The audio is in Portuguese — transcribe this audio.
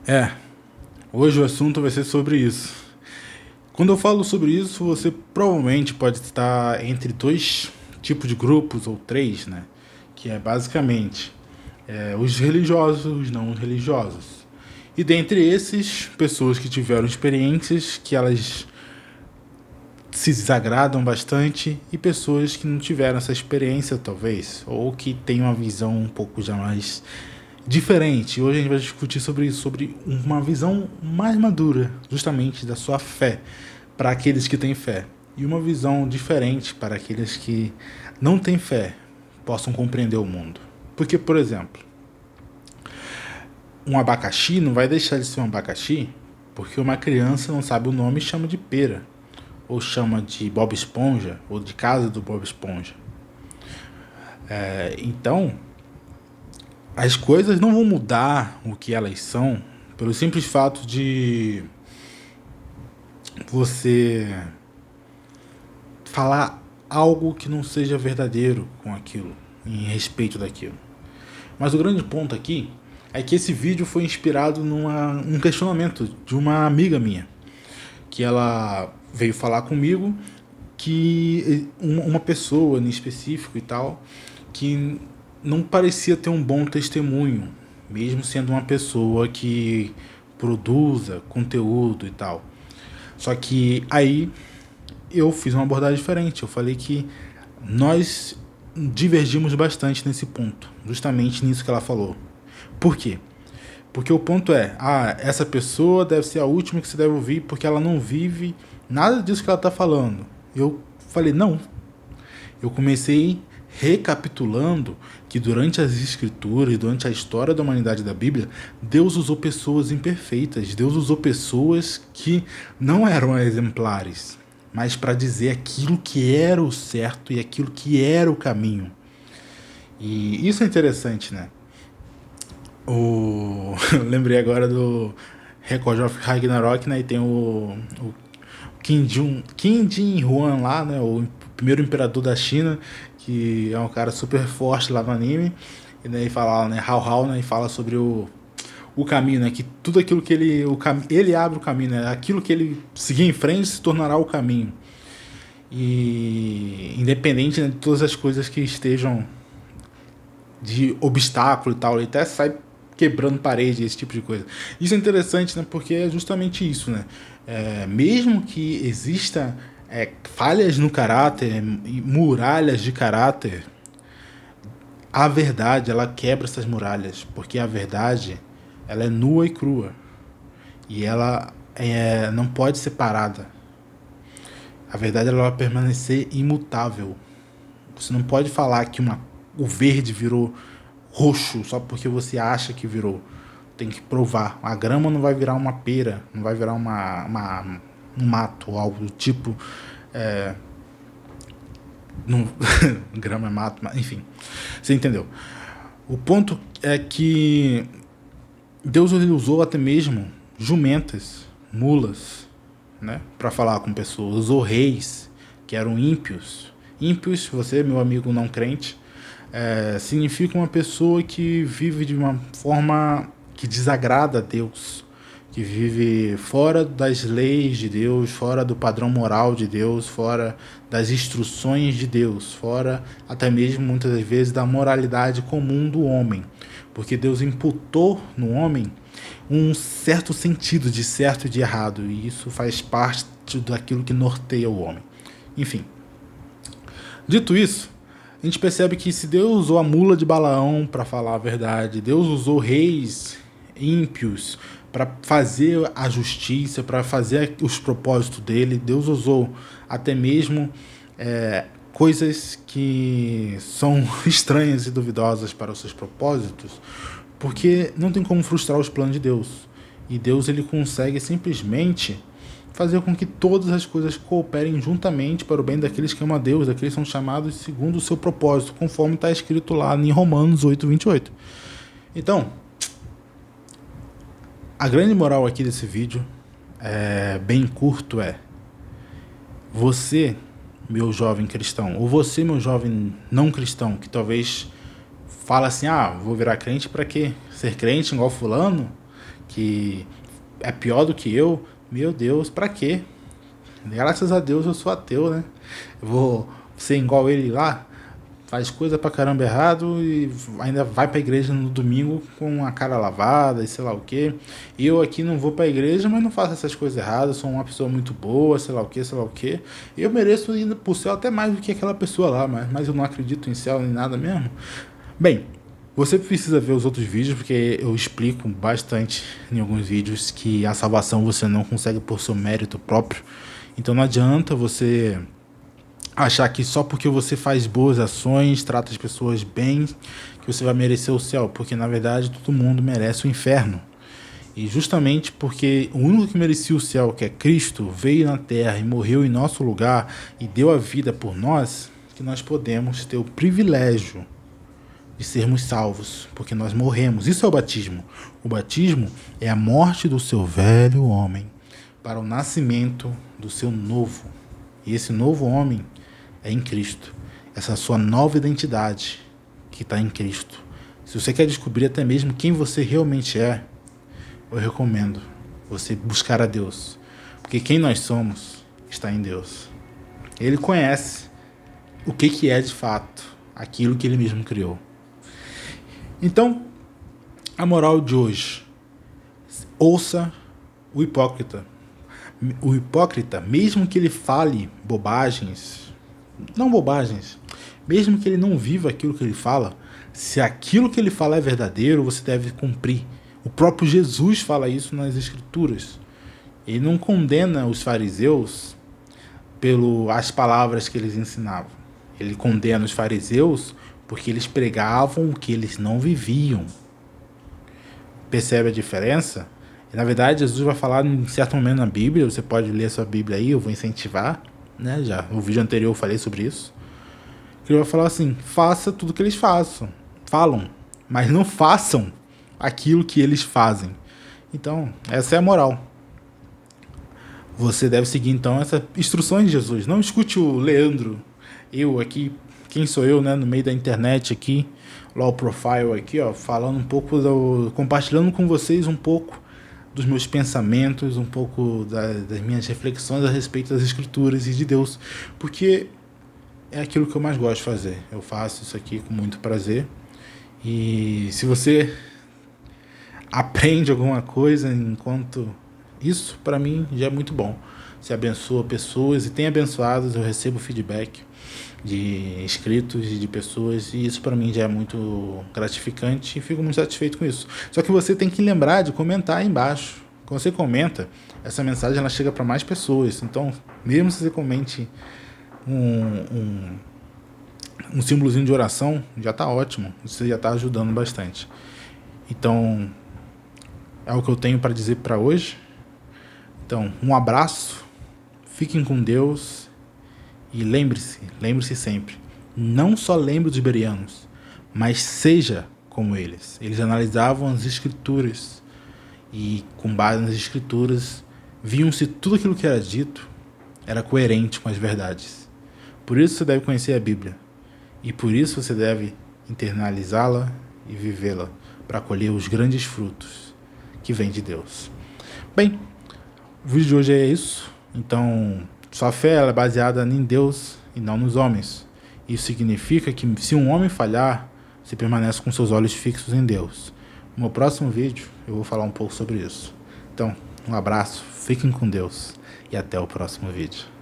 É, hoje o assunto vai ser sobre isso. Quando eu falo sobre isso, você provavelmente pode estar entre dois tipos de grupos, ou três, né? Que é basicamente os religiosos e os não religiosos. E dentre esses, pessoas que tiveram experiências que elas se desagradam bastante e pessoas que não tiveram essa experiência, talvez, ou que têm uma visão um pouco já mais diferente. Hoje a gente vai discutir sobre isso, sobre uma visão mais madura, justamente da sua fé, para aqueles que têm fé, e uma visão diferente para aqueles que não têm fé, possam compreender o mundo. Porque, por exemplo, um abacaxi não vai deixar de ser um abacaxi porque uma criança não sabe o nome e chama de pera, ou chama de Bob Esponja, ou de casa do Bob Esponja. Então, as coisas não vão mudar o que elas são pelo simples fato de você falar algo que não seja verdadeiro com aquilo, em respeito daquilo. Mas o grande ponto aqui é que esse vídeo foi inspirado num questionamento de uma amiga minha, que ela veio falar comigo que uma pessoa em específico e tal, que não parecia ter um bom testemunho, mesmo sendo uma pessoa que produza conteúdo e tal. Só que aí eu fiz uma abordagem diferente. Eu falei que nós divergimos bastante nesse ponto, justamente nisso que ela falou. Por quê? Porque o ponto é, essa pessoa deve ser a última que você deve ouvir porque ela não vive nada disso que ela está falando. Eu falei, não. Eu comecei recapitulando que durante as escrituras, durante a história da humanidade da Bíblia, Deus usou pessoas imperfeitas, Deus usou pessoas que não eram exemplares, mas para dizer aquilo que era o certo e aquilo que era o caminho. E isso é interessante, né? Eu lembrei agora do Record of Ragnarok, né? E tem o Qin Jin Huang lá, né? O primeiro imperador da China, que é um cara super forte lá no anime. E daí fala, né? Hao, né? E fala sobre o caminho, né? Que tudo aquilo que ele abre o caminho, né? Aquilo que ele seguir em frente se tornará o caminho. E independente, né, de todas as coisas que estejam de obstáculo e tal, ele até sai quebrando parede, esse tipo de coisa. Isso é interessante, né? Porque é justamente isso, né? Mesmo que exista falhas no caráter, muralhas de caráter, a verdade, ela quebra essas muralhas, porque a verdade, ela é nua e crua. E ela não pode ser parada. A verdade, ela vai permanecer imutável. Você não pode falar que o verde virou roxo só porque você acha que virou. Tem que provar. A grama não vai virar uma pera, não vai virar um mato ou algo do tipo. Não, grama é mato, mas enfim. Você entendeu? O ponto é que Deus usou até mesmo jumentas, mulas, né, para falar com pessoas. Usou reis que eram ímpios. Ímpios, você, meu amigo não crente, significa uma pessoa que vive de uma forma que desagrada a Deus, que vive fora das leis de Deus, fora do padrão moral de Deus, fora das instruções de Deus, fora até mesmo muitas das vezes da moralidade comum do homem, porque Deus imputou no homem um certo sentido de certo e de errado, e isso faz parte daquilo que norteia o homem. Enfim, dito isso, a gente percebe que se Deus usou a mula de Balaão para falar a verdade, Deus usou reis ímpios para fazer a justiça, para fazer os propósitos dele, Deus usou até mesmo coisas que são estranhas e duvidosas para os seus propósitos, porque não tem como frustrar os planos de Deus. E Deus, ele consegue simplesmente fazer com que todas as coisas cooperem juntamente para o bem daqueles que amam a Deus, daqueles que são chamados segundo o seu propósito, conforme está escrito lá em Romanos 8:28. Então, a grande moral aqui desse vídeo, bem curto, você, meu jovem cristão, ou você, meu jovem não cristão, que talvez fala assim, vou virar crente para quê? Ser crente igual fulano? que é pior do que eu, meu Deus, pra quê? Graças a Deus eu sou ateu, né? Eu vou ser igual ele lá, faz coisa pra caramba errado e ainda vai pra igreja no domingo com a cara lavada e sei lá o quê. E eu aqui não vou pra igreja, mas não faço essas coisas erradas, sou uma pessoa muito boa, sei lá o quê, sei lá o quê. Eu mereço ir pro céu até mais do que aquela pessoa lá, mas eu não acredito em céu nem nada mesmo. Bem, você precisa ver os outros vídeos, porque eu explico bastante em alguns vídeos que a salvação você não consegue por seu mérito próprio. Então não adianta você achar que só porque você faz boas ações, trata as pessoas bem, que você vai merecer o céu, porque na verdade todo mundo merece o inferno. E justamente porque o único que merecia o céu, que é Cristo, veio na terra e morreu em nosso lugar e deu a vida por nós, que nós podemos ter o privilégio de sermos salvos, porque nós morremos. Isso é o batismo. O batismo é a morte do seu velho homem para o nascimento do seu novo. E esse novo homem é em Cristo. Essa sua nova identidade que está em Cristo. Se você quer descobrir até mesmo quem você realmente é, eu recomendo você buscar a Deus. Porque quem nós somos está em Deus. Ele conhece o que é de fato aquilo que ele mesmo criou. Então, a moral de hoje: ouça o hipócrita. O hipócrita, mesmo que ele fale bobagens, não bobagens, mesmo que ele não viva aquilo que ele fala, se aquilo que ele fala é verdadeiro, você deve cumprir. O próprio Jesus fala isso nas Escrituras. Ele não condena os fariseus pelas palavras que eles ensinavam. Ele condena os fariseus porque eles pregavam o que eles não viviam. Percebe a diferença? E, na verdade, Jesus vai falar em certo momento na Bíblia, você pode ler a sua Bíblia aí, eu vou incentivar, né? Já no vídeo anterior eu falei sobre isso. Ele vai falar assim: faça tudo que eles falam, mas não façam aquilo que eles fazem. Então, essa é a moral. Você deve seguir, então, essas instruções de Jesus. Não escute o Leandro, eu aqui, quem sou eu, né, no meio da internet aqui, low profile aqui, ó, falando um pouco, compartilhando com vocês um pouco dos meus pensamentos, um pouco das minhas reflexões a respeito das Escrituras e de Deus, porque é aquilo que eu mais gosto de fazer. Eu faço isso aqui com muito prazer. E se você aprende alguma coisa enquanto isso, para mim já é muito bom. Você abençoa pessoas e tem abençoados, eu recebo feedback de inscritos e de pessoas, e isso para mim já é muito gratificante e fico muito satisfeito com isso. Só que você tem que lembrar de comentar aí embaixo. Quando você comenta, essa mensagem ela chega para mais pessoas. Então, mesmo se você comente um símbolozinho de oração, já está ótimo, você já está ajudando bastante. Então, é o que eu tenho para dizer para hoje. Então, um abraço, fiquem com Deus e lembre-se sempre, não só lembre dos bereanos, mas seja como eles. Eles analisavam as Escrituras e, com base nas Escrituras, viam se tudo aquilo que era dito era coerente com as verdades. Por isso você deve conhecer a Bíblia e por isso você deve internalizá-la e vivê-la para colher os grandes frutos que vêm de Deus. Bem, o vídeo de hoje é isso. Então, sua fé ela é baseada em Deus e não nos homens. Isso significa que se um homem falhar, você permanece com seus olhos fixos em Deus. No meu próximo vídeo, eu vou falar um pouco sobre isso. Então, um abraço, fiquem com Deus e até o próximo vídeo.